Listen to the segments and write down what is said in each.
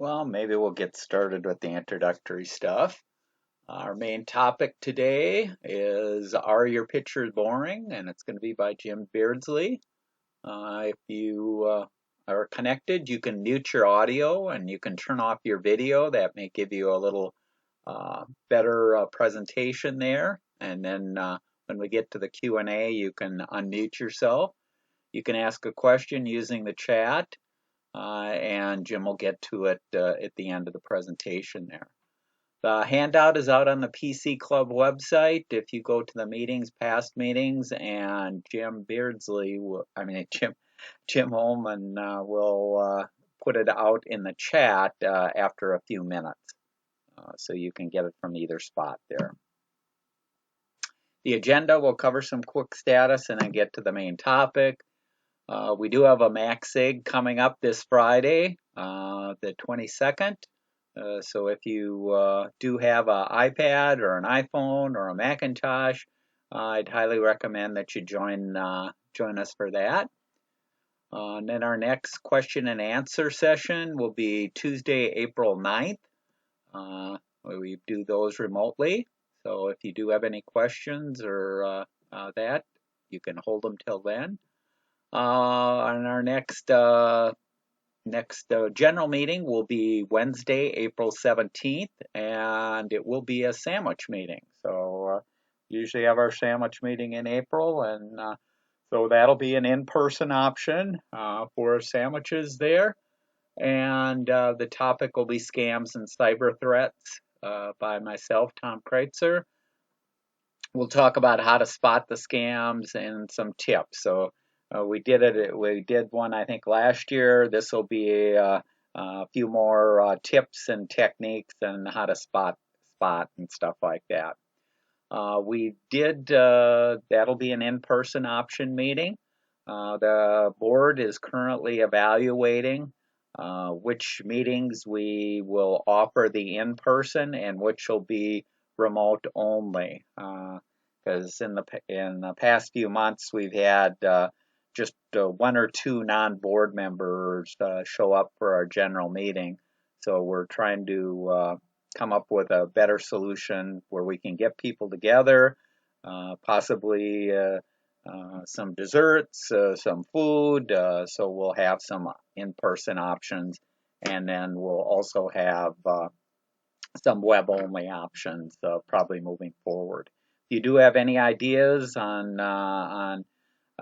Well, maybe we'll get started with the introductory stuff. Our main topic today is Are Your Pictures Boring? And it's going to be by Jim Beardsley. If you are connected, you can mute your audio and you can turn off your video. That may give you a little better presentation there. And then when we get to the Q&A, you can unmute yourself. You can ask a question using the chat. And Jim will get to it at the end of the presentation there. The handout is out on the PC Club website. If you go to the meetings, past meetings, and Jim Beardsley, Jim Holman will put it out in the chat after a few minutes. So you can get it from either spot there. The agenda will cover some quick status and then get to the main topic. We do have a MaxSig coming up this Friday, the 22nd. So if you do have an iPad or an iPhone or a Macintosh, I'd highly recommend that you join us for that. And then our next question and answer session will be Tuesday, April 9th. We do those remotely. So if you do have any questions or that, you can hold them till then. On our next general meeting will be Wednesday, April 17th, and it will be a sandwich meeting. So usually have our sandwich meeting in April, and so that'll be an in-person option for sandwiches there. And the topic will be scams and cyber threats by myself, Tom Kreitzer. We'll talk about how to spot the scams and some tips. So we did one, I think, last year. This will be a few more tips and techniques and how to spot and stuff like that. That'll be an in-person option meeting. The board is currently evaluating which meetings we will offer the in-person and which will be remote only. Because in the past few months we've had just one or two non-board members show up for our general meeting. So we're trying to come up with a better solution where we can get people together, possibly some desserts, some food. So we'll have some in-person options, and then we'll also have some web-only options probably moving forward. If you do have any ideas on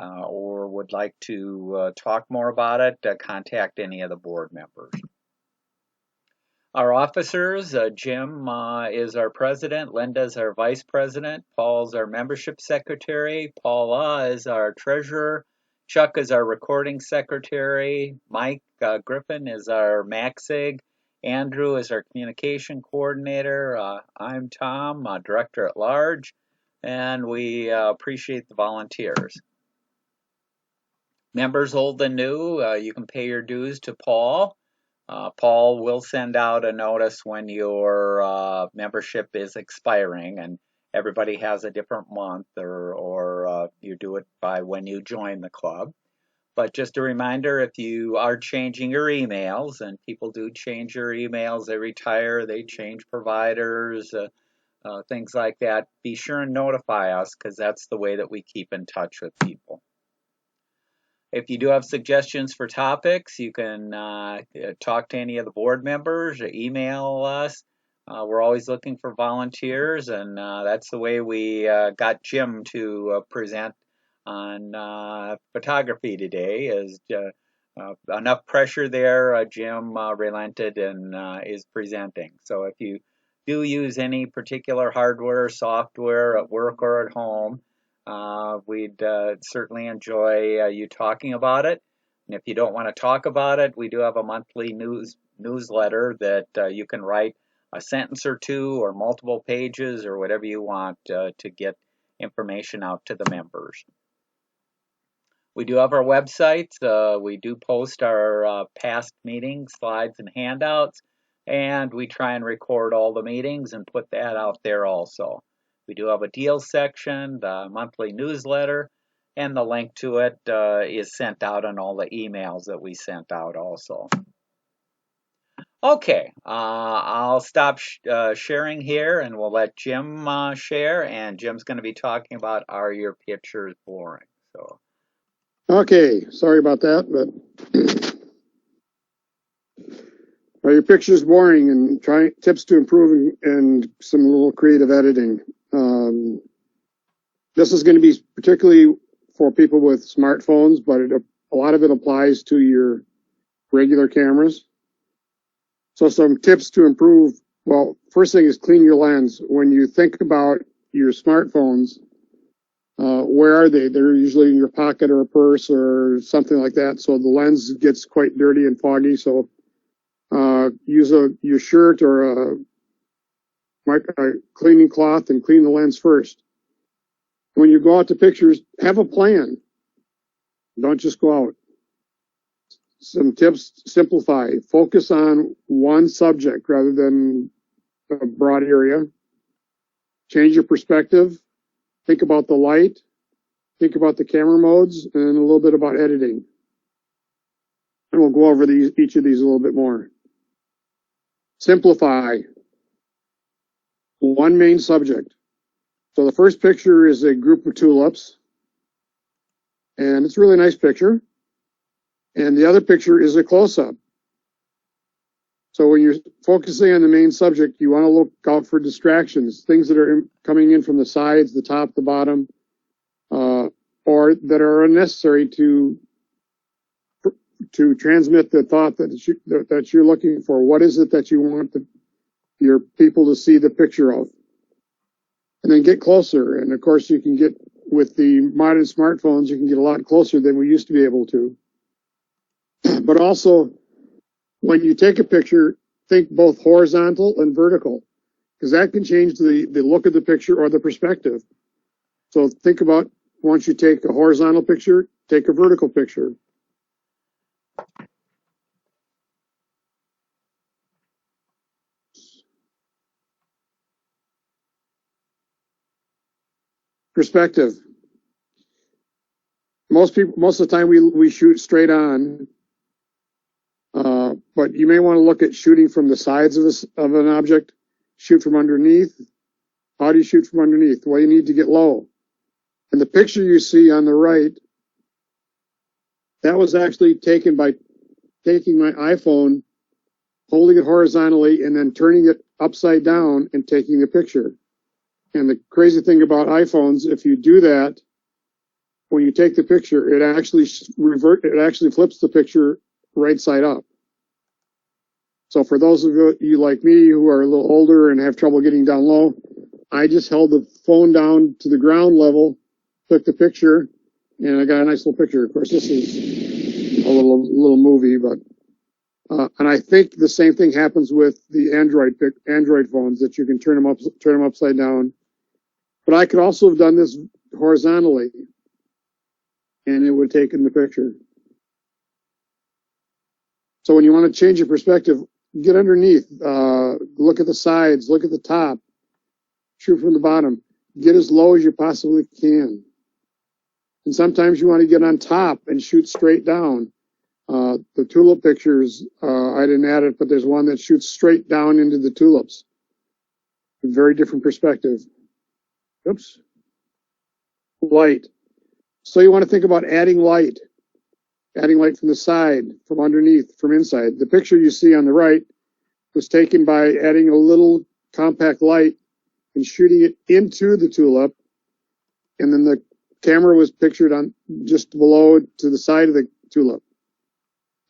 or would like to talk more about it, contact any of the board members. Our officers, Jim is our president, Linda is our vice president, Paul's our membership secretary, Paula is our treasurer, Chuck is our recording secretary, Mike Griffin is our MaxSig, Andrew is our communication coordinator, I'm Tom, director at large, and we appreciate the volunteers. Members old and new, you can pay your dues to Paul. Paul will send out a notice when your membership is expiring, and everybody has a different month, or you do it by when you join the club. But just a reminder, if you are changing your emails, and people do change your emails, they retire, they change providers, things like that, be sure and notify us, because that's the way that we keep in touch with people. If you do have suggestions for topics, you can talk to any of the board members or email us. We're always looking for volunteers, and that's the way we got Jim to present on photography today. Is enough pressure there, Jim relented and is presenting. So if you do use any particular hardware or software at work or at home, we'd certainly enjoy you talking about it. And if you don't want to talk about it, we do have a monthly newsletter that you can write a sentence or two or multiple pages or whatever you want to get information out to the members. We do have our websites. We do post our past meetings, slides, and handouts, and we try and record all the meetings and put that out there also. We do have a deals section, the monthly newsletter, and the link to it is sent out on all the emails that we sent out also. Okay, I'll stop sharing here and we'll let Jim share. And Jim's going to be talking about are your pictures boring? So, Okay, sorry about that, but are your pictures boring? And try tips to improving and some little creative editing. This is going to be particularly for people with smartphones, but a lot of it applies to your regular cameras. So some tips to improve. Well, first thing is clean your lens. When you think about your smartphones, where are they? They're usually in your pocket or a purse or something like that. So the lens gets quite dirty and foggy. So use your shirt or a cleaning cloth and clean the lens first. When you go out to pictures, have a plan. Don't just go out. Some tips: simplify. Focus on one subject rather than a broad area. Change your perspective. Think about the light. Think about the camera modes and a little bit about editing. And we'll go over each of these a little bit more. Simplify. One main subject. So the first picture is a group of tulips. And it's a really nice picture. And the other picture is a close-up. So when you're focusing on the main subject, you want to look out for distractions, things that are coming in from the sides, the top, the bottom, or that are unnecessary to transmit the thought that you're looking for. What is it that you want your people to see the picture of? And then get closer. And of course, you can get, with the modern smartphones, you can get a lot closer than we used to be able to. But also, when you take a picture, think both horizontal and vertical, because that can change the look of the picture or the perspective. So think about, once you take a horizontal picture, take a vertical picture. Perspective. Most of the time we shoot straight on, but you may want to look at shooting from the sides of an object, shoot from underneath. How do you shoot from underneath? Well, you need to get low. And the picture you see on the right, that was actually taken by taking my iPhone, holding it horizontally, and then turning it upside down and taking the picture. And the crazy thing about iPhones, if you do that, when you take the picture, it actually flips the picture right side up. So for those of you like me who are a little older and have trouble getting down low, I just held the phone down to the ground level, took the picture, and I got a nice little picture. Of course, this is a little movie, but and I think the same thing happens with the Android phones, that you can turn them upside down. But I could also have done this horizontally, and it would have taken the picture. So when you want to change your perspective, get underneath, look at the sides, look at the top, shoot from the bottom, get as low as you possibly can. And sometimes you want to get on top and shoot straight down. The tulip pictures, I didn't add it, but there's one that shoots straight down into the tulips. A very different perspective. Oops. Light. So you want to think about adding light from the side, from underneath, from inside. The picture you see on the right was taken by adding a little compact light and shooting it into the tulip, and then the camera was pictured on just below to the side of the tulip.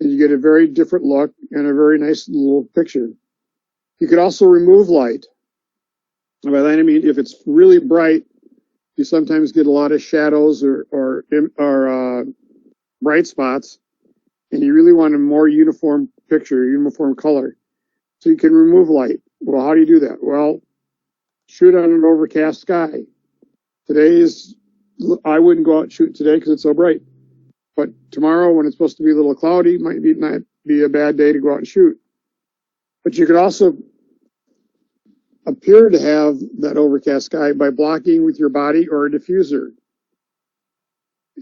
And you get a very different look and a very nice little picture. You could also remove light. By that I mean, if it's really bright, you sometimes get a lot of shadows or bright spots, and you really want a more uniform picture, uniform color. So you can remove light. Well, how do you do that? Well, shoot on an overcast sky. I wouldn't go out and shoot today because it's so bright. But tomorrow, when it's supposed to be a little cloudy, might not be a bad day to go out and shoot. But you could also appear to have that overcast sky by blocking with your body or a diffuser.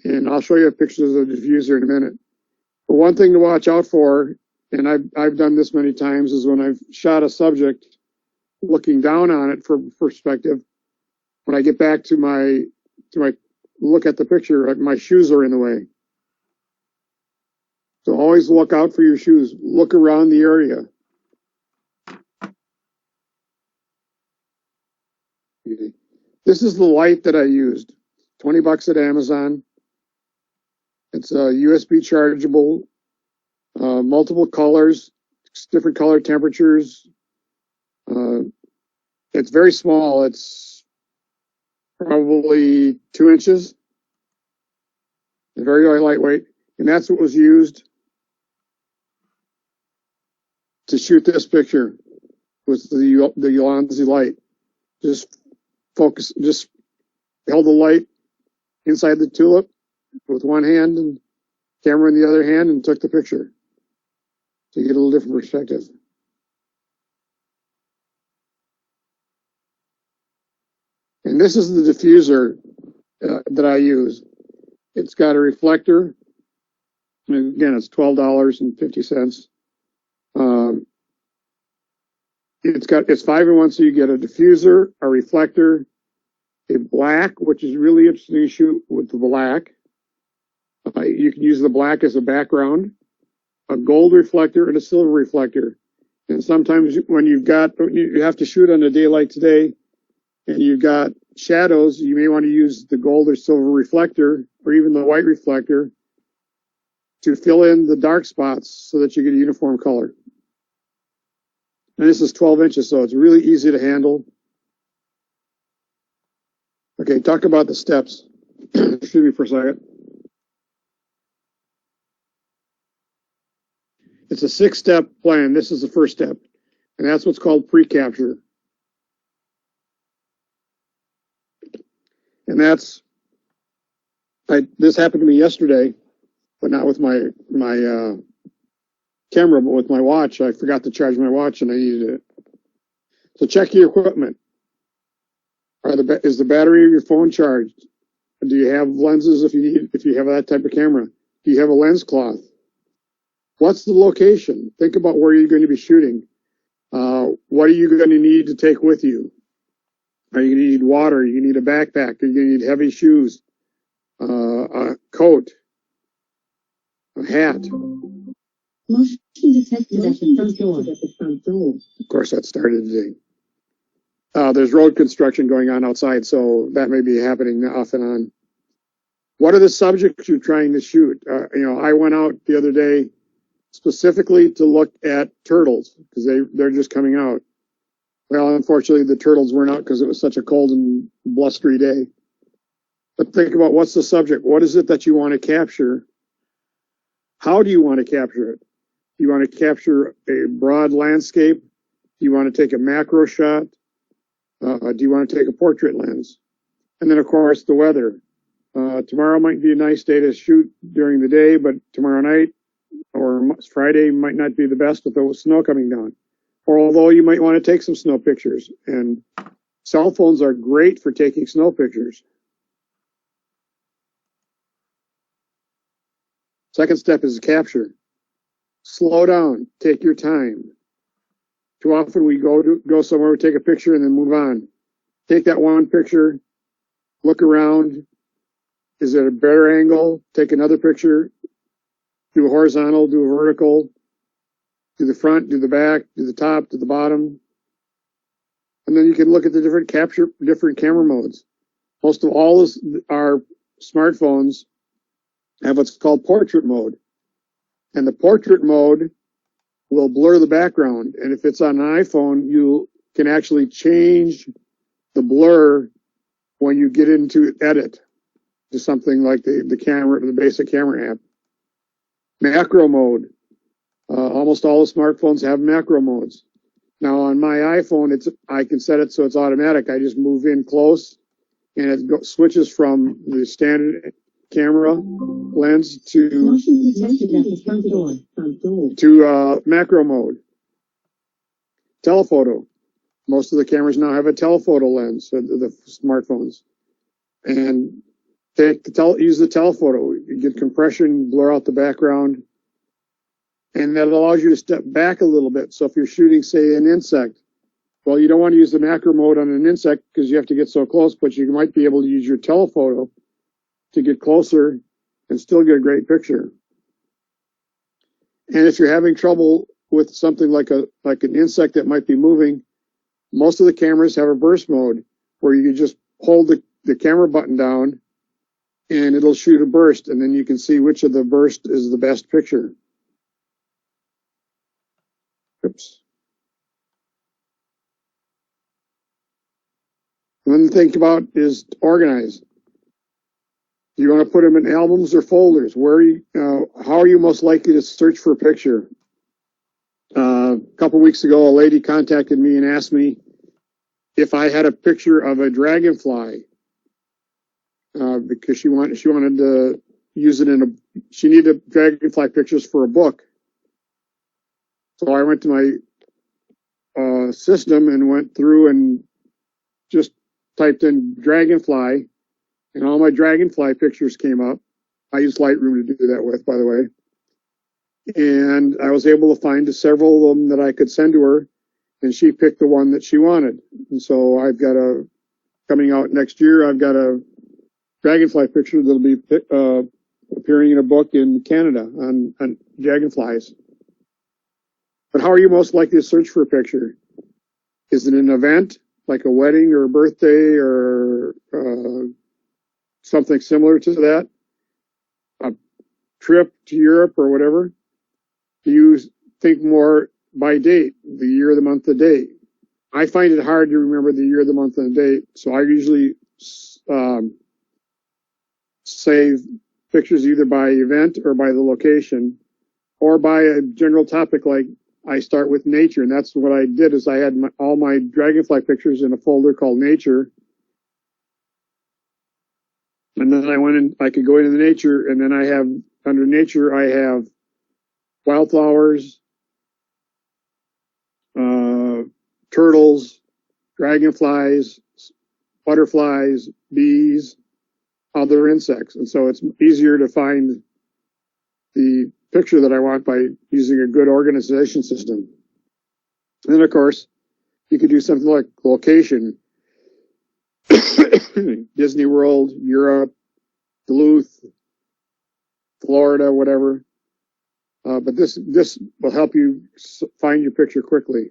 And I'll show you pictures of the diffuser in a minute. But one thing to watch out for and I've done this many times, is when I've shot a subject looking down on it for perspective, when I get back to my look at the picture, my shoes are in the way. So always look out for your shoes. Look around the area. This is the light that I used. $20 at Amazon. It's a USB chargeable, multiple colors, different color temperatures. It's very small. It's probably 2 inches. It's very lightweight. And that's what was used to shoot this picture with the Ulanzi light. Just held the light inside the tulip with one hand and camera in the other hand and took the picture to get a little different perspective. And this is the diffuser that I use. It's got a reflector. And again, it's $12.50. It's 5-in-1, so you get a diffuser, a reflector, a black, which is really interesting to shoot with the black. You can use the black as a background, a gold reflector, and a silver reflector. And sometimes when you have to shoot on a day like today, and you've got shadows, you may want to use the gold or silver reflector, or even the white reflector, to fill in the dark spots so that you get a uniform color. And this is 12 inches, so it's really easy to handle. Okay, talk about the steps. Excuse me for a second. It's a 6-step plan. This is the first step, and that's what's called pre-capture. And this happened to me yesterday, but not with my camera, but with my watch. I forgot to charge my watch, and I needed it. So check your equipment. Is the battery of your phone charged? Do you have lenses if you have that type of camera? Do you have a lens cloth? What's the location? Think about where you're going to be shooting. What are you going to need to take with you? Are you going to need water? Are you going to need a backpack? Are you going to need heavy shoes? A coat? A hat? Motion detected at the front door. Of course, that started today. There's road construction going on outside, so that may be happening off and on. What are the subjects you're trying to shoot? I went out the other day specifically to look at turtles because they're just coming out. Well, unfortunately, the turtles weren't out because it was such a cold and blustery day. But think about what's the subject? What is it that you want to capture? How do you want to capture it? Do you want to capture a broad landscape? Do you want to take a macro shot? Do you want to take a portrait lens? And then, of course, the weather. Tomorrow might be a nice day to shoot during the day, but tomorrow night or Friday might not be the best with the snow coming down. Or although you might want to take some snow pictures. And cell phones are great for taking snow pictures. Second step is capture. Slow down. Take your time. Too often we go somewhere, we take a picture, and then move on. Take that one picture, look around. Is it a better angle? Take another picture. Do a horizontal, do a vertical. Do the front, do the back, do the top, do the bottom. And then you can look at the different camera modes. Most of all our smartphones have what's called portrait mode. And the portrait mode will blur the background. And if it's on an iPhone, you can actually change the blur when you get into edit to something like the basic camera app. Macro mode. Almost all the smartphones have macro modes. Now on my iPhone, I can set it so it's automatic. I just move in close, and it switches from the standard camera lens to macro mode. Telephoto. Most of the cameras now have a telephoto lens, the smartphones. And use the telephoto. You get compression, blur out the background, And that allows you to step back a little bit. So if you're shooting, say, an insect, well, you don't want to use the macro mode on an insect because you have to get so close, but you might be able to use your telephoto to get closer and still get a great picture. And if you're having trouble with something like an insect that might be moving, most of the cameras have a burst mode where you can just hold the camera button down and it'll shoot a burst, and then you can see which of the burst is the best picture. Oops. One thing about is organize. Do you want to put them in albums or folders? How are you most likely to search for a picture? A couple weeks ago, a lady contacted me and asked me if I had a picture of a dragonfly because she wanted to use it she needed dragonfly pictures for a book. So I went to my system and went through and just typed in dragonfly, and all my dragonfly pictures came up. I use Lightroom to do that with, by the way. And I was able to find several of them that I could send to her, and she picked the one that she wanted. And so coming out next year, I've got a dragonfly picture that'll be appearing in a book in Canada on dragonflies. But how are you most likely to search for a picture? Is it an event, like a wedding or a birthday or something similar to that? A trip to Europe or whatever? Do you think more by date, the year, the month, the date? I find it hard to remember the year, the month, and the date, so I usually save pictures either by event or by the location or by a general topic. Like I start with nature, and that's what I did is I had all my dragonfly pictures in a folder called nature. And then I could go into the nature, and then under nature, I have wildflowers, turtles, dragonflies, butterflies, bees, other insects. And so it's easier to find the picture that I want by using a good organization system. And then, of course, you could do something like location. Disney World, Europe, Duluth, Florida, whatever. But this will help you find your picture quickly.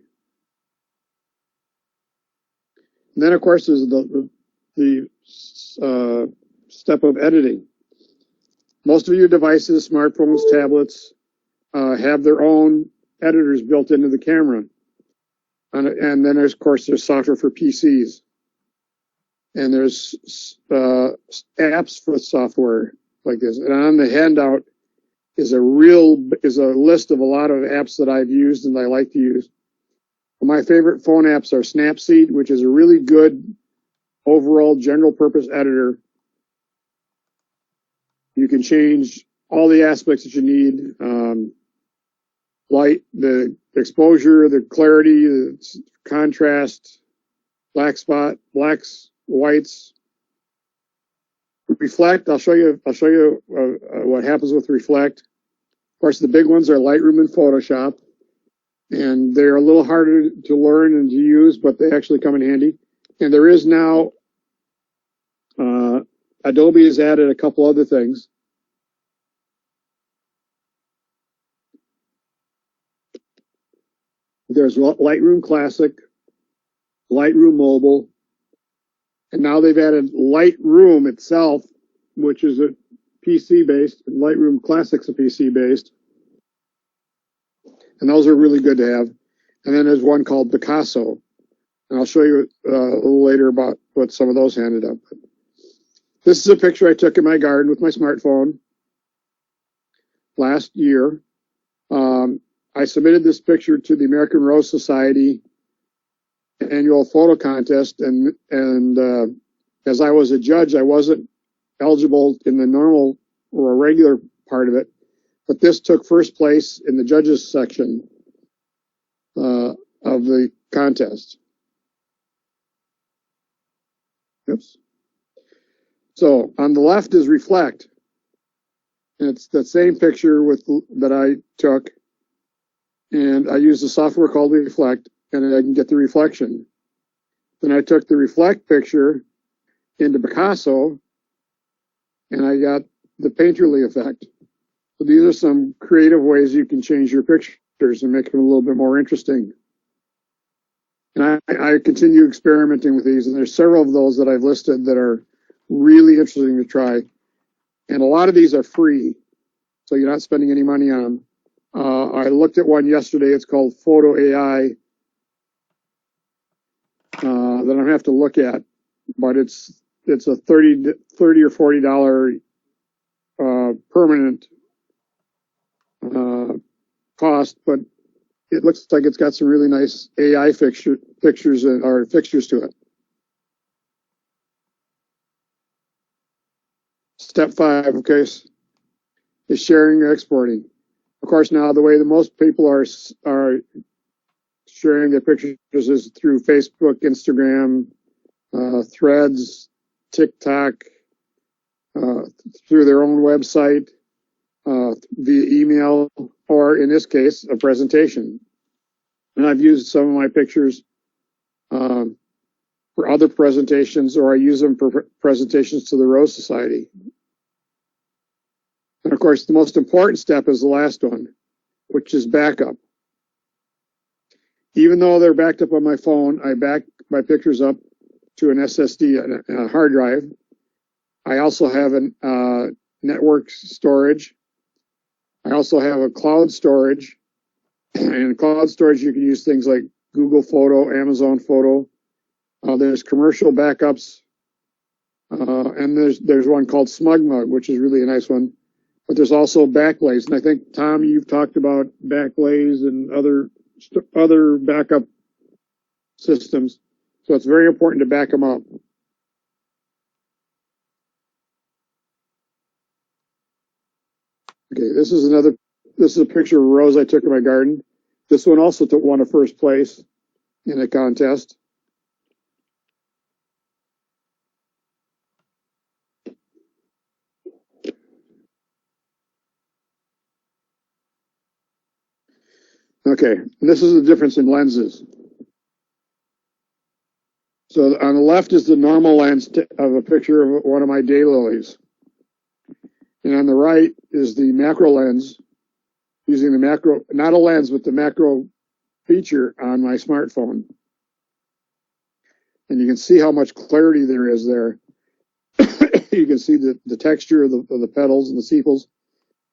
And then, of course, there's the step of editing. Most of your devices, smartphones, tablets, have their own editors built into the camera. And then, of course, there's software for PCs. And there's apps for software like this. And on the handout is a list of a lot of apps that I've used and I like to use. My favorite phone apps are Snapseed, which is a really good overall general purpose editor. You can change all the aspects that you need. Light, the exposure, the clarity, the contrast, black spot, blacks, whites. Reflect, I'll show you what happens with Reflect. Of course, the big ones are Lightroom and Photoshop. And they're a little harder to learn and to use, but they actually come in handy. And there is now, Adobe has added a couple other things. There's Lightroom Classic, Lightroom Mobile, and now they've added Lightroom itself, which is a PC-based, and Lightroom Classic's a PC-based. And those are really good to have. And then there's one called Picasso. And I'll show you a little later about what some of those handed up. This is a picture I took in my garden with my smartphone last year. I submitted this picture to the American Rose Society annual photo contest. And as I was a judge, I wasn't eligible in the normal or regular part of it. But this took first place in the judges section of the contest. Oops. So on the left is Reflect. And it's the same picture that I took. and I use a software called Reflect, and I can get the reflection. Then I took the reflect picture into Picasso, and I got the painterly effect. So these are some creative ways you can change your pictures and make them a little bit more interesting. And I continue experimenting with these, and there's several of those that I've listed that are really interesting to try. And a lot of these are free, so you're not spending any money on them. I looked at one yesterday. It's called Photo AI that I'm gonna have to look at, but it's a $30 or $40 permanent cost, but it looks like it's got some really nice AI fixtures to it. Step 5, okay, is sharing and exporting. Of course, now the way that most people are sharing their pictures is through Facebook, Instagram, Threads, TikTok, through their own website, via email, or in this case, a presentation. And I've used some of my pictures for other presentations, or I use them for presentations to the Rose Society. And of course, the most important step is the last one, which is backup. Even though they're backed up on my phone, I back my pictures up to an SSD, a hard drive. I also have a network storage. I also have a cloud storage. And in cloud storage, you can use things like Google Photo, Amazon Photo. There's commercial backups. And there's one called SmugMug, which is really a nice one. But there's also Backblaze. And I think, Tom, you've talked about Backblaze and other backup systems. So it's very important to back them up. Okay, this is a picture of a rose I took in my garden. This one also won a first place in a contest. Okay, and this is the difference in lenses. So on the left is the normal lens of a picture of one of my daylilies. And on the right is the macro lens, using the macro, not a lens, but the macro feature on my smartphone. And you can see how much clarity there is there. You can see the texture of the petals and the sepals,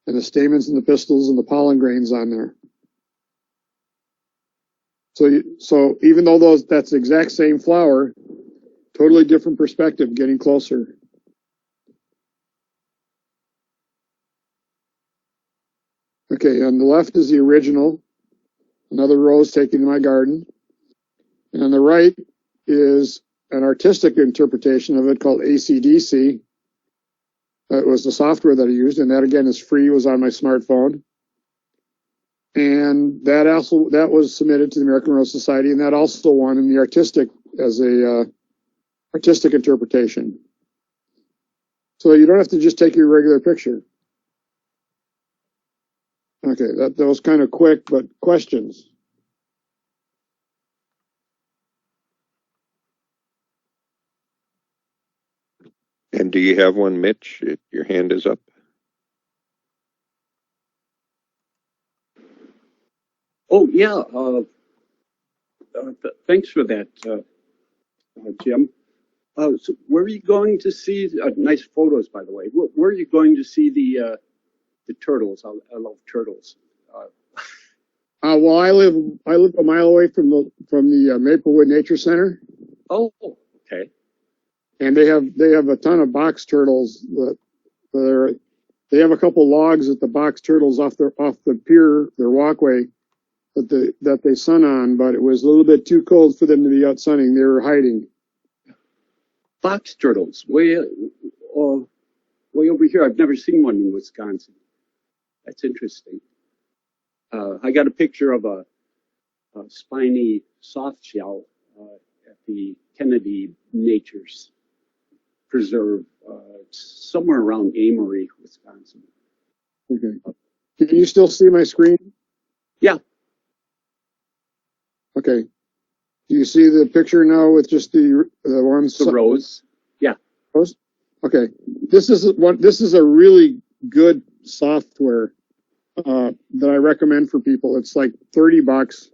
and the stamens and the pistils and the pollen grains on there. So even though that's the exact same flower, totally different perspective, getting closer. Okay, on the left is the original, another rose taken in my garden. And on the right is an artistic interpretation of it called ACDC. That was the software that I used, and that again is free, was on my smartphone. And that was submitted to the American Rose Society, and that also won in the artistic interpretation. So you don't have to just take your regular picture. Okay, that was kind of quick, but questions? And do you have one, Mitch? Your hand is up. Oh, yeah. Thanks for that, Jim. So where are you going to see, nice photos, by the way. Where are you going to see the turtles? I love turtles. Well, I live a mile away from the Maplewood Nature Center. Oh, okay. And they have a ton of box turtles they have a couple logs that the box turtles off the pier, their walkway, that they sun on, but it was a little bit too cold for them to be out sunning. They were hiding. Box turtles, way over here. I've never seen one in Wisconsin. That's interesting. I got a picture of a spiny soft shell at the Kennedy Nature's Preserve, somewhere around Amory, Wisconsin. Okay. Can you still see my screen? Yeah. Okay. Do you see the picture now with just the ones? The rows. Yeah. Rows? Okay. This is a really good software that I recommend for people. It's like $30.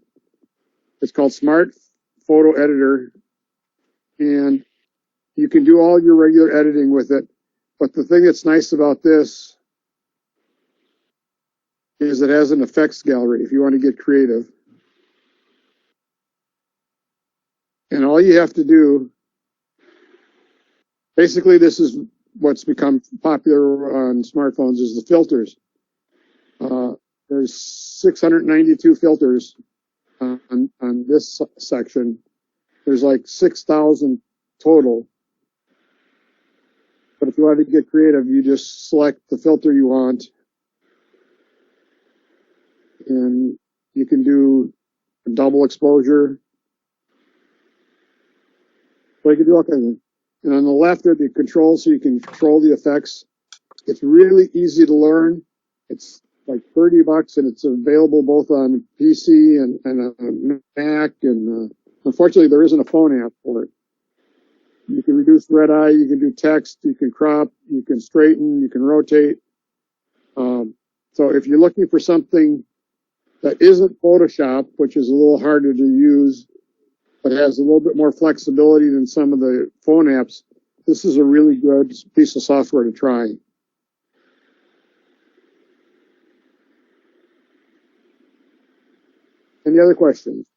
It's called Smart Photo Editor, and you can do all your regular editing with it. But the thing that's nice about this is it has an effects gallery if you want to get creative. And all you have to do, basically this is what's become popular on smartphones, is the filters. There's 692 filters on this section. There's like 6,000 total. But if you want to get creative, you just select the filter you want. And you can do a double exposure. So you can do all kinds of things. And on the left are the controls, so you can control the effects. It's really easy to learn. It's like $30, and it's available both on PC and on Mac. And unfortunately, there isn't a phone app for it. You can reduce red eye, you can do text, you can crop, you can straighten, you can rotate. So if you're looking for something that isn't Photoshop, which is a little harder to use, but has a little bit more flexibility than some of the phone apps, this is a really good piece of software to try. Any other questions?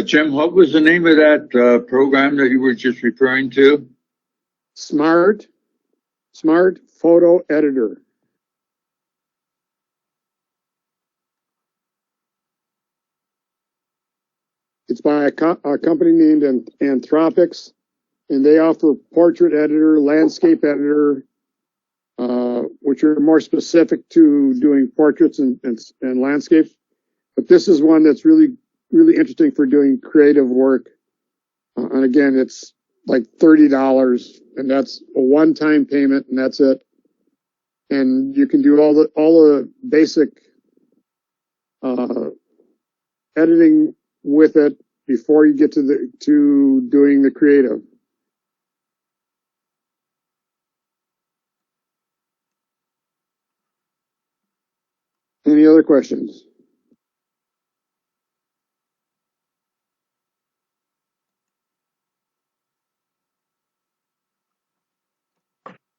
Jim, what was the name of that program that you were just referring to? Smart Photo Editor. It's by a company named Anthropics, and they offer portrait editor, landscape editor, which are more specific to doing portraits and landscapes. But this is one that's really, really interesting for doing creative work. And again, it's like $30, and that's a one-time payment, and that's it. And you can do all the basic editing with it before you get to doing the creative. Any other questions?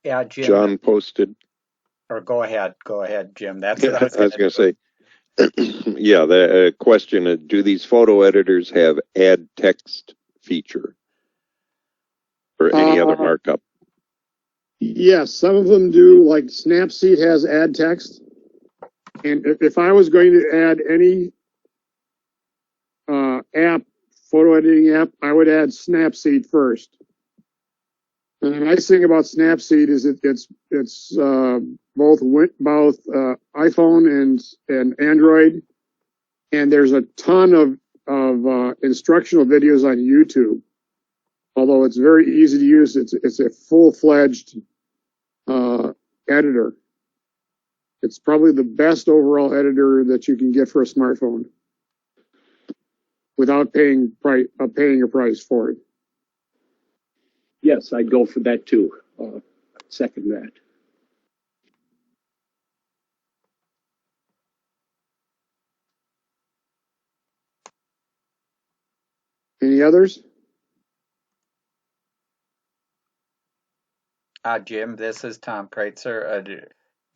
Yeah, Jim. John posted. Or go ahead, Jim. That's Yeah, what I was going going to say. Yeah, the question: do these photo editors have add text feature or any other markup? Yes, some of them do. Like Snapseed has add text, and if I was going to add any photo editing app, I would add Snapseed first. And the nice thing about Snapseed is it's both iPhone and Android, and there's a ton of instructional videos on YouTube. Although it's very easy to use, it's a full-fledged editor. It's probably the best overall editor that you can get for a smartphone without paying a price for it. Yes, I'd go for that too. Second that. Any others? Jim, this is Tom Kreitzer.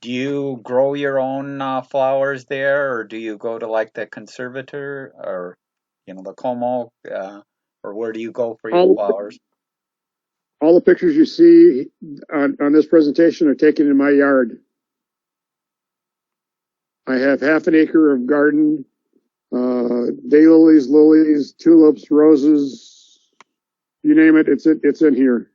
Do you grow your own flowers there, or do you go to like the conservator or, the Como, or where do you go for your flowers? All the pictures you see on this presentation are taken in my yard. I have half an acre of garden, daylilies, lilies, tulips, roses, you name it, it's in here.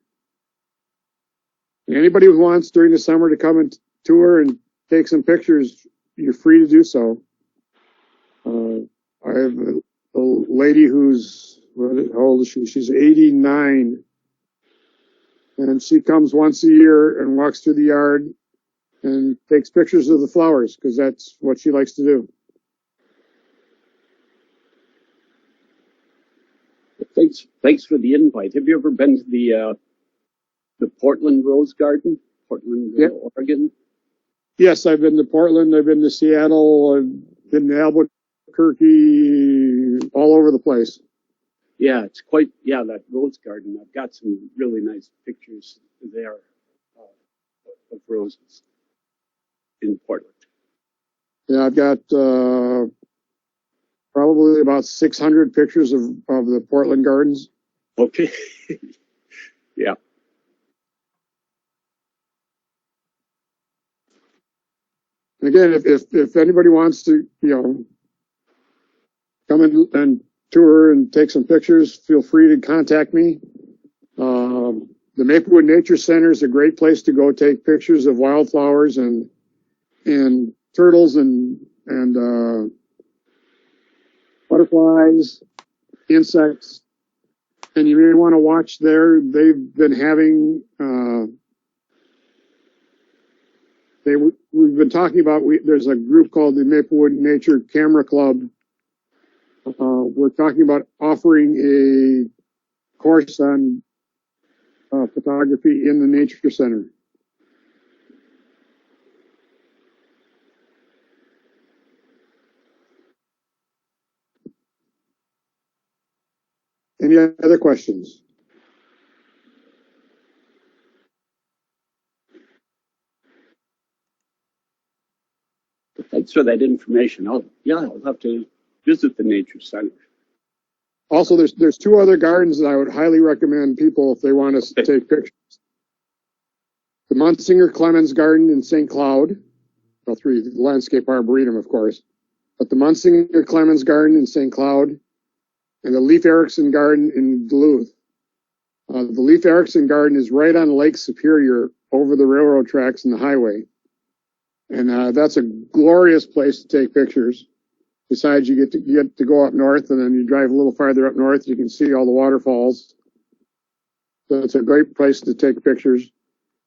Anybody who wants during the summer to come and tour and take some pictures, you're free to do so. I have a lady who's, how old is she? She's 89. And she comes once a year and walks through the yard and takes pictures of the flowers because that's what she likes to do. Thanks for the invite. Have you ever been to the Portland Rose Garden, Portland, Yep. Oregon? Yes, I've been to Portland. I've been to Seattle. I've been to Albuquerque, all over the place. Yeah, that rose garden. I've got some really nice pictures there of roses in Portland. Yeah, I've got probably about 600 pictures of the Portland gardens. Okay. Yeah. And again, if anybody wants to, come in and tour and take some pictures, feel free to contact me. The Maplewood Nature Center is a great place to go take pictures of wildflowers and turtles and butterflies, insects. And you may want to watch there. They've been having we've been talking about. There's a group called the Maplewood Nature Camera Club. We're talking about offering a course on photography in the Nature Center. Any other questions? Thanks for that information. I'll have to visit the Nature Center. Also, there's two other gardens that I would highly recommend people if they want to take pictures. The Monsignor Clemens Garden in St. Cloud. Well, the Landscape Arboretum, of course. But the Monsignor Clemens Garden in St. Cloud and the Leif Erikson Garden in Duluth. The Leif Erikson Garden is right on Lake Superior over the railroad tracks and the highway. And that's a glorious place to take pictures. Besides, you get to go up north, and then you drive a little farther up north, you can see all the waterfalls. So it's a great place to take pictures.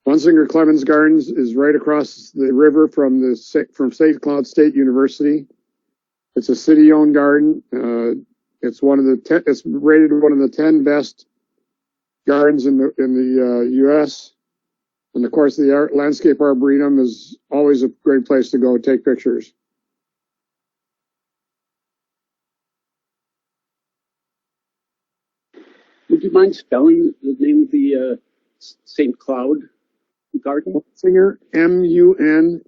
Monsignor Clemens Gardens is right across the river from St. Cloud State University. It's a city-owned garden. It's it's rated one of the 10 best gardens in the U.S. And of course, the Landscape Arboretum is always a great place to go take pictures. Would you mind spelling the name of the St. Cloud Garden? Monsignor, Munsinger,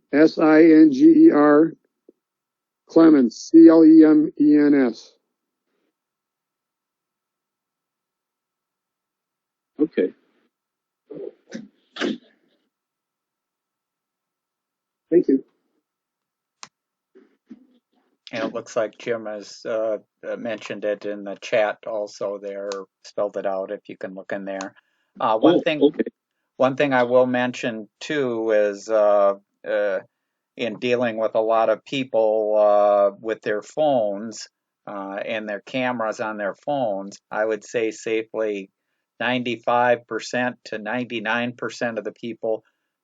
Clemens, Clemens. Okay. Thank you. And it looks like Jim has mentioned it in the chat also there, spelled it out if you can look in there. Okay. One thing I will mention too is in dealing with a lot of people with their phones and their cameras on their phones, I would say safely 95% to 99% of the people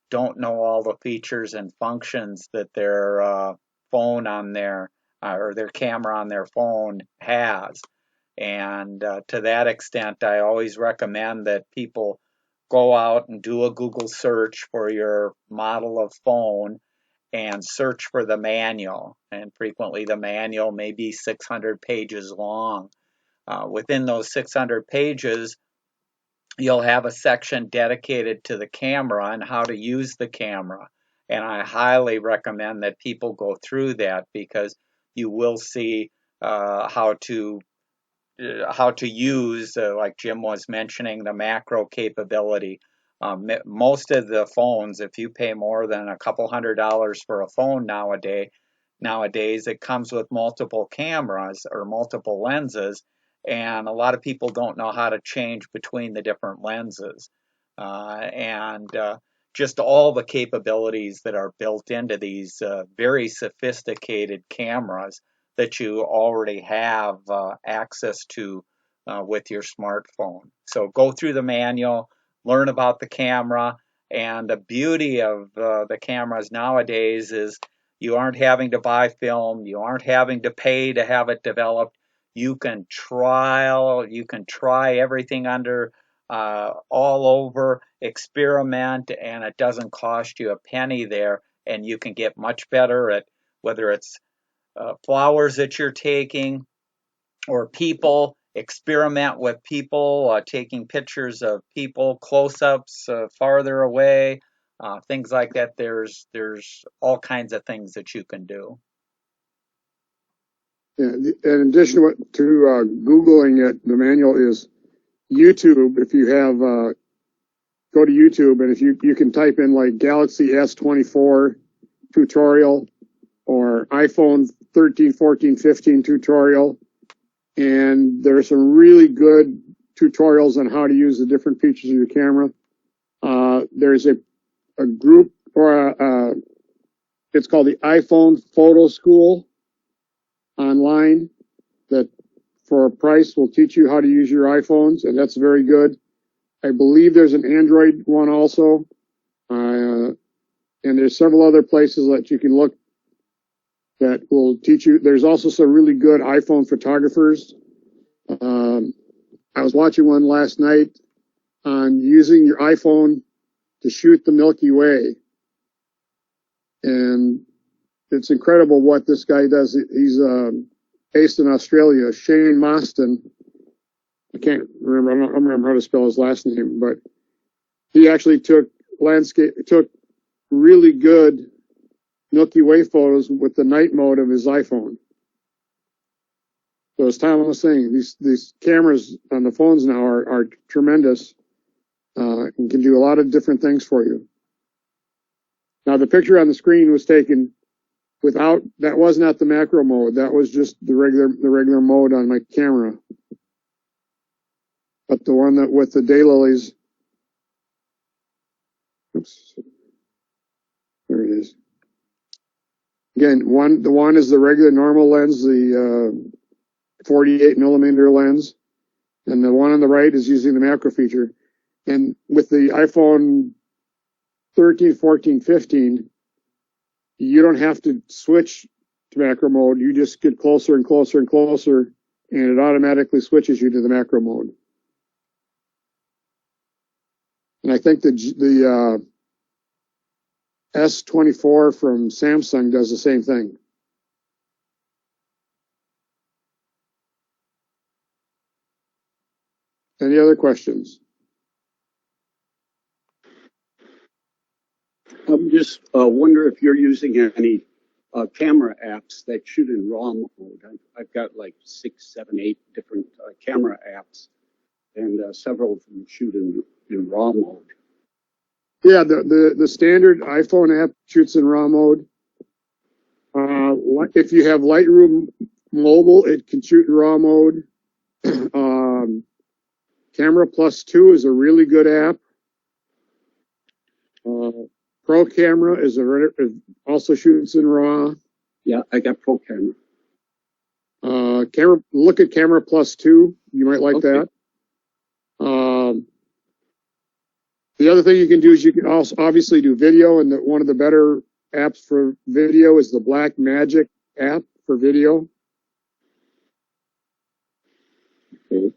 don't know all the features and functions that their phone on their or their camera on their phone has. And to that extent, I always recommend that people go out and do a Google search for your model of phone and search for the manual. And frequently the manual may be 600 pages long. Within those 600 pages, you'll have a section dedicated to the camera and how to use the camera. And I highly recommend that people go through that because you will see how to use, like Jim was mentioning, the macro capability. Most of the phones, if you pay more than a couple $100 for a phone nowadays, it comes with multiple cameras or multiple lenses, and a lot of people don't know how to change between the different lenses. And just all the capabilities that are built into these very sophisticated cameras that you already have access to with your smartphone. So go through the manual, learn about the camera. And the beauty of the cameras nowadays is you aren't having to buy film, you aren't having to pay to have it developed. You can try everything under all over, experiment, and it doesn't cost you a penny there. And you can get much better at whether it's flowers that you're taking or people, experiment with people, taking pictures of people, close-ups farther away, things like that. There's all kinds of things that you can do. Yeah, in addition to Googling it, the manual is YouTube. If you have, go to YouTube, and if you can type in like Galaxy S24 tutorial or iPhone 13, 14, 15 tutorial, and there's some really good tutorials on how to use the different features of your camera. There's a group, or it's called the iPhone Photo School online, that for a price will teach you how to use your iPhones, and that's very good. I believe there's an Android one also, and there's several other places that you can look that will teach you. There's also some really good iPhone photographers. I was watching one last night on using your iPhone to shoot the Milky Way, and it's incredible what this guy does. He's based in Australia, Shane Mostyn. I can't remember. I don't remember how to spell his last name, but he actually took really good Milky Way photos with the night mode of his iPhone. So as Tom was saying, these cameras on the phones now are tremendous and can do a lot of different things for you. Now the picture on the screen was taken without, that was not the macro mode. That was just the regular mode on my camera. But the one that with the daylilies, oops, there it is. Again, the one is the regular normal lens, the 48 millimeter lens, and the one on the right is using the macro feature. And with the iPhone 13, 14, 15, you don't have to switch to macro mode. You just get closer and closer and closer, and it automatically switches you to the macro mode. And I think the S24 from Samsung does the same thing. Any other questions? I'm just wonder if you're using any camera apps that shoot in RAW mode. I've got like 6, 7, 8 different camera apps, and several of them shoot in RAW mode. Yeah, the standard iPhone app shoots in RAW mode. If you have Lightroom Mobile, it can shoot in RAW mode. Camera Plus 2 is a really good app. Pro Camera also shoots in RAW. Yeah, I got Pro Camera. Look at Camera Plus 2. You might like that. The other thing you can do is you can also obviously do video, and one of the better apps for video is the Blackmagic app for video. Okay.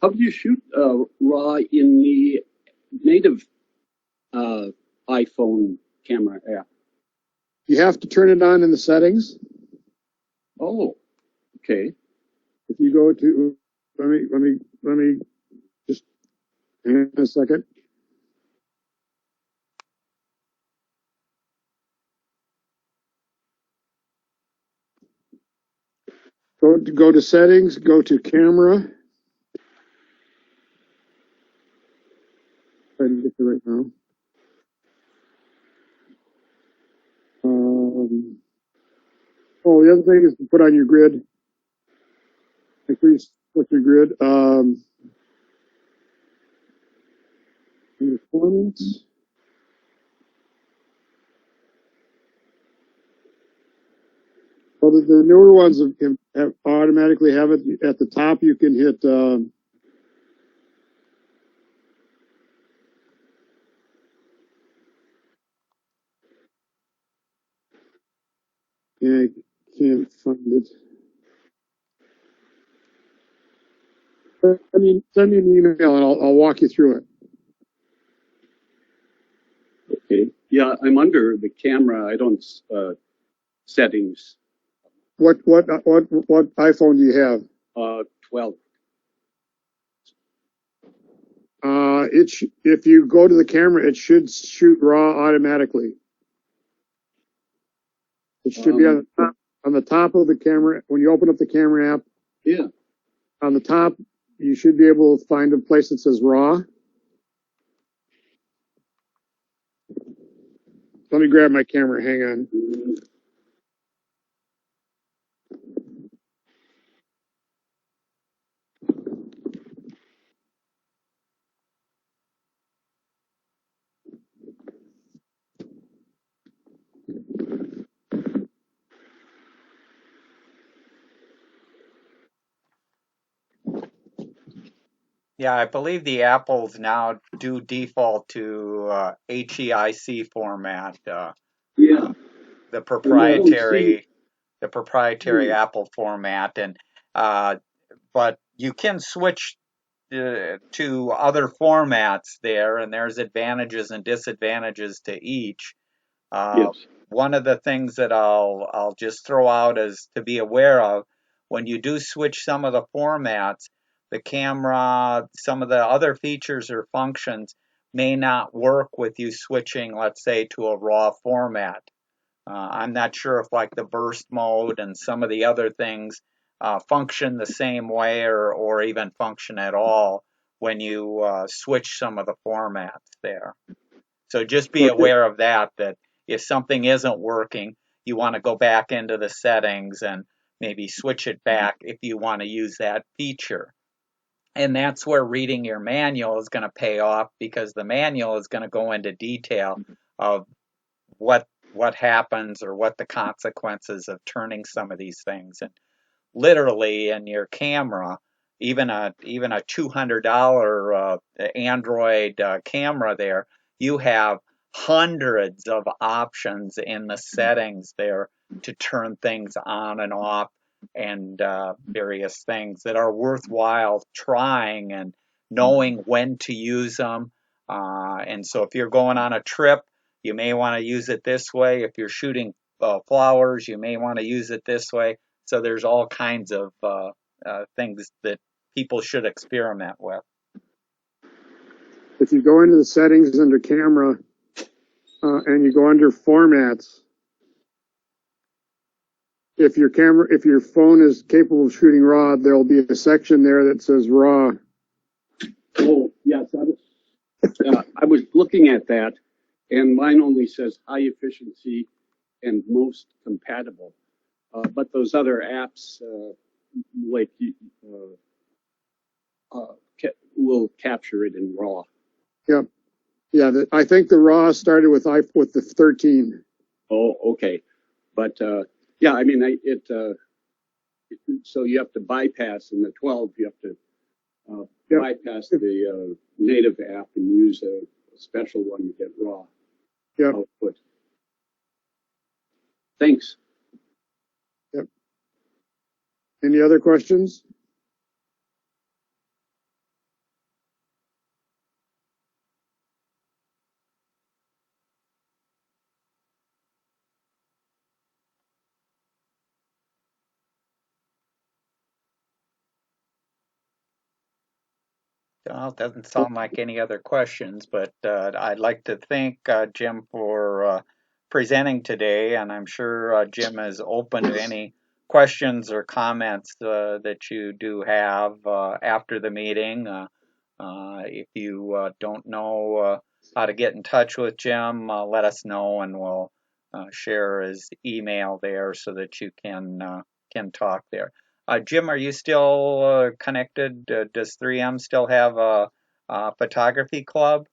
How do you shoot RAW in the native iPhone camera app? You have to turn it on in the settings. Oh, okay. If you go to, let me just hang on a second. Go to settings, go to camera. Try to get to right now. The other thing is to put on your grid. Make sure you put your grid. Performance. Well, the newer ones have automatically have it at the top. You can hit Yeah, I can't find it. Send me an email and I'll walk you through it. Okay. Yeah, I'm under the camera. I don't settings. What iPhone do you have? 12. If you go to the camera, it should shoot RAW automatically. It should be on the top of the camera. When you open up the camera app, Yeah. on the top, you should be able to find a place that says RAW. Let me grab my camera. Hang on. Yeah, I believe the Apples now do default to HEIC format, Yeah. the And I don't see. proprietary Apple format, and but you can switch to other formats there, and there's advantages and disadvantages to each. Uh, Yes. One of the things that I'll just throw out as to be aware of when you do switch some of the formats, the camera, some of the other features or functions may not work with you switching, let's say, to a RAW format. I'm not sure if like the burst mode and some of the other things function the same way or even function at all when you switch some of the formats there. So just be Okay. aware of that if something isn't working, you want to go back into the settings and maybe switch it back if you want to use that feature. And that's where reading your manual is going to pay off, because the manual is going to go into detail of what happens or what the consequences of turning some of these things. And literally in your camera, even a $200 Android camera there, you have hundreds of options in the settings there to turn things on and off, and various things that are worthwhile trying and knowing when to use them. And so if you're going on a trip, you may want to use it this way. If you're shooting flowers, you may want to use it this way. So there's all kinds of things that people should experiment with. If you go into the settings under camera and you go under formats, if your phone is capable of shooting RAW, there'll be a section there that says RAW. Oh, yes. I was looking at that, and mine only says high efficiency and most compatible. But those other apps, like will capture it in RAW. Yep. Yeah, I think the RAW started with the 13. Oh, okay. But yeah, I mean, so you have to bypass in the 12. You have to Yep. bypass the native app and use a special one to get RAW Yep. output. Thanks. Yep. Any other questions? Well, it doesn't sound like any other questions, but I'd like to thank Jim for presenting today, and I'm sure Jim is open to any questions or comments that you do have after the meeting. If you don't know how to get in touch with Jim, let us know, and we'll share his email there so that you can talk there. Jim, are you still connected? Does 3M still have a photography club?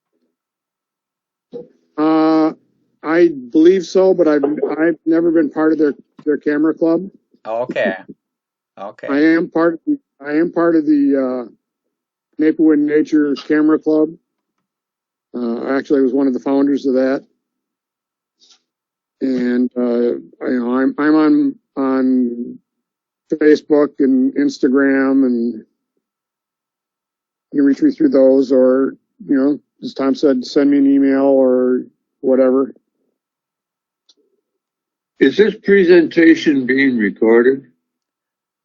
I believe so, but I've never been part of their camera club. Okay. Okay. I am part of the Maplewood Nature Camera Club. Actually, I was one of the founders of that. And I'm on Facebook and Instagram, and you can reach me through those, or as Tom said, send me an email or whatever. Is this presentation being recorded?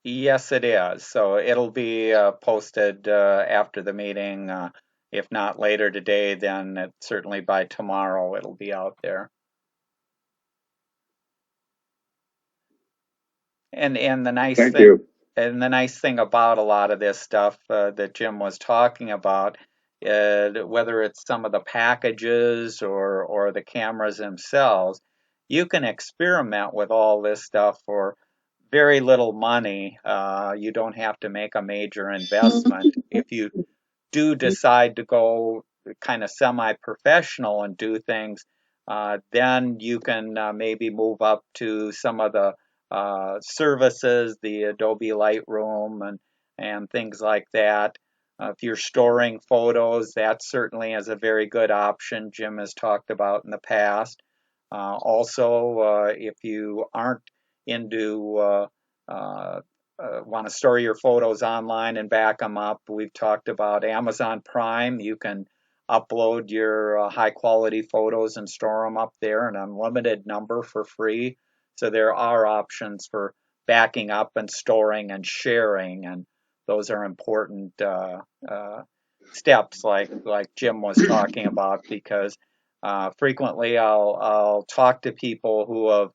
Yes, it is. So it'll be posted after the meeting. If not later today, then certainly by tomorrow it'll be out there. And the nice Thank thing, you. and the nice thing about a lot of this stuff that Jim was talking about, whether it's some of the packages or the cameras themselves, you can experiment with all this stuff for very little money. You don't have to make a major investment. If you do decide to go kind of semi-professional and do things, then you can maybe move up to some of the services, the Adobe Lightroom and things like that. If you're storing photos, that certainly is a very good option Jim has talked about in the past. Also, if you aren't into want to store your photos online and back them up, we've talked about Amazon Prime. You can upload your high quality photos and store them up there, an unlimited number for free. So there are options for backing up and storing and sharing, and those are important steps like Jim was talking about, because frequently I'll talk to people who have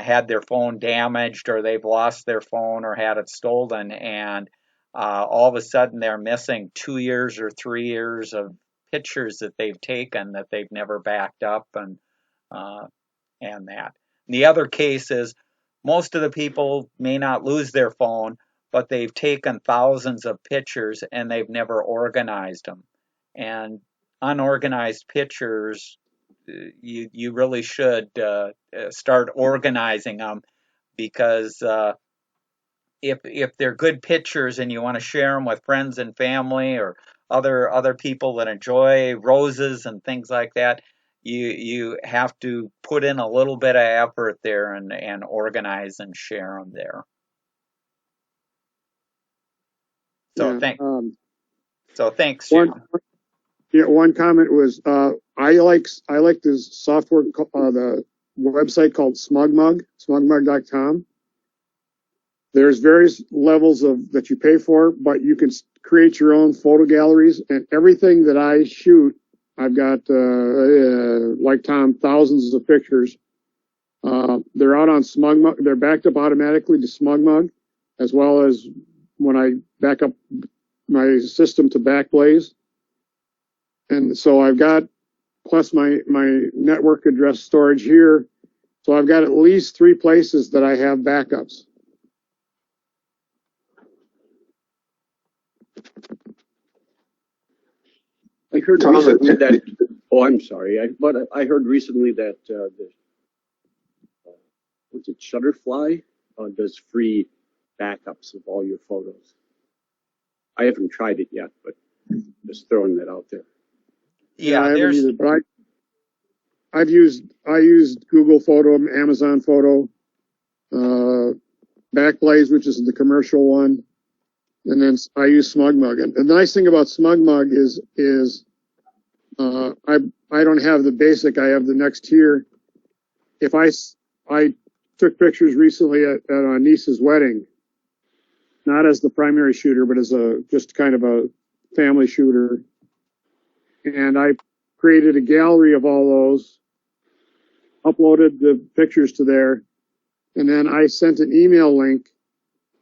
had their phone damaged, or they've lost their phone or had it stolen, and all of a sudden they're missing 2 years or 3 years of pictures that they've taken that they've never backed up, and that. The other case is most of the people may not lose their phone, but they've taken thousands of pictures and they've never organized them. And unorganized pictures, you really should start organizing them, because if they're good pictures and you want to share them with friends and family or other people that enjoy roses and things like that, you have to put in a little bit of effort there and organize and share them there. So thanks, Jim. One comment was I like this software, the website called smugmug.com. There's various levels that you pay for, but you can create your own photo galleries, and everything that I shoot, I've got like Tom, thousands of pictures. They're out on SmugMug. They're backed up automatically to SmugMug, as well as when I back up my system to Backblaze. And so I've got, plus my network address storage here. So I've got at least 3 places that I have backups. I heard recently that. Oh, I'm sorry. I heard recently that what's it? Shutterfly does free backups of all your photos. I haven't tried it yet, but just throwing that out there. Yeah, I haven't either, but I used Google Photo, Amazon Photo, Backblaze, which is the commercial one, and then I use SmugMug. And the nice thing about SmugMug is I don't have the basic. I have the next tier. If I took pictures recently at a niece's wedding, not as the primary shooter, but as just kind of a family shooter. And I created a gallery of all those, uploaded the pictures to there, and then I sent an email link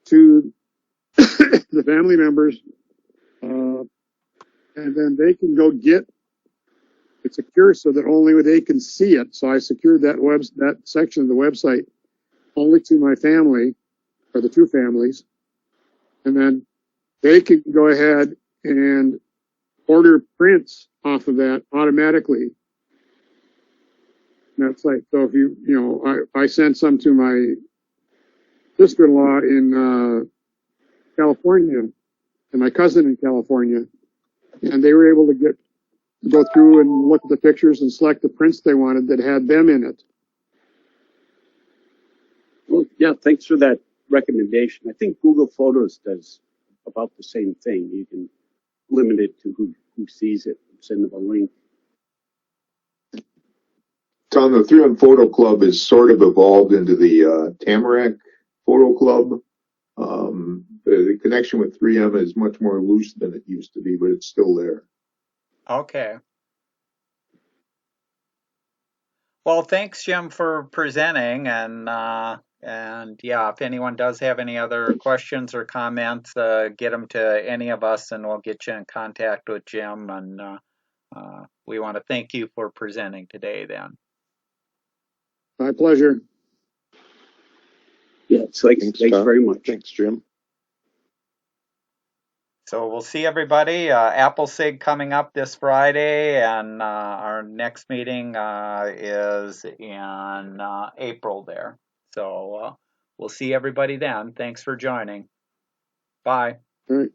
to the family members, and then they can go get it secure so that only they can see it. So I secured that section of the website only to my family, or the 2 families, and then they can go ahead and order prints off of that automatically. And that's like, so if I sent some to my sister-in-law in California and my cousin in California, and they were able to go through and look at the pictures and select the prints they wanted that had them in it. Well, yeah, thanks for that recommendation. I think Google Photos does about the same thing. You can limit it to who sees it, send them a link. Tom, the 3M Photo Club is sort of evolved into the Tamarack Photo Club. The connection with 3M is much more loose than it used to be, but it's still there. Okay. Well, thanks, Jim, for presenting, and yeah, if anyone does have any other questions or comments, get them to any of us, and we'll get you in contact with Jim. And we want to thank you for presenting today. Then. My pleasure. Yeah, thanks very much. Thanks, Jim. So we'll see everybody. Appleseed coming up this Friday, and our next meeting is in April there. So we'll see everybody then. Thanks for joining. Bye. All right.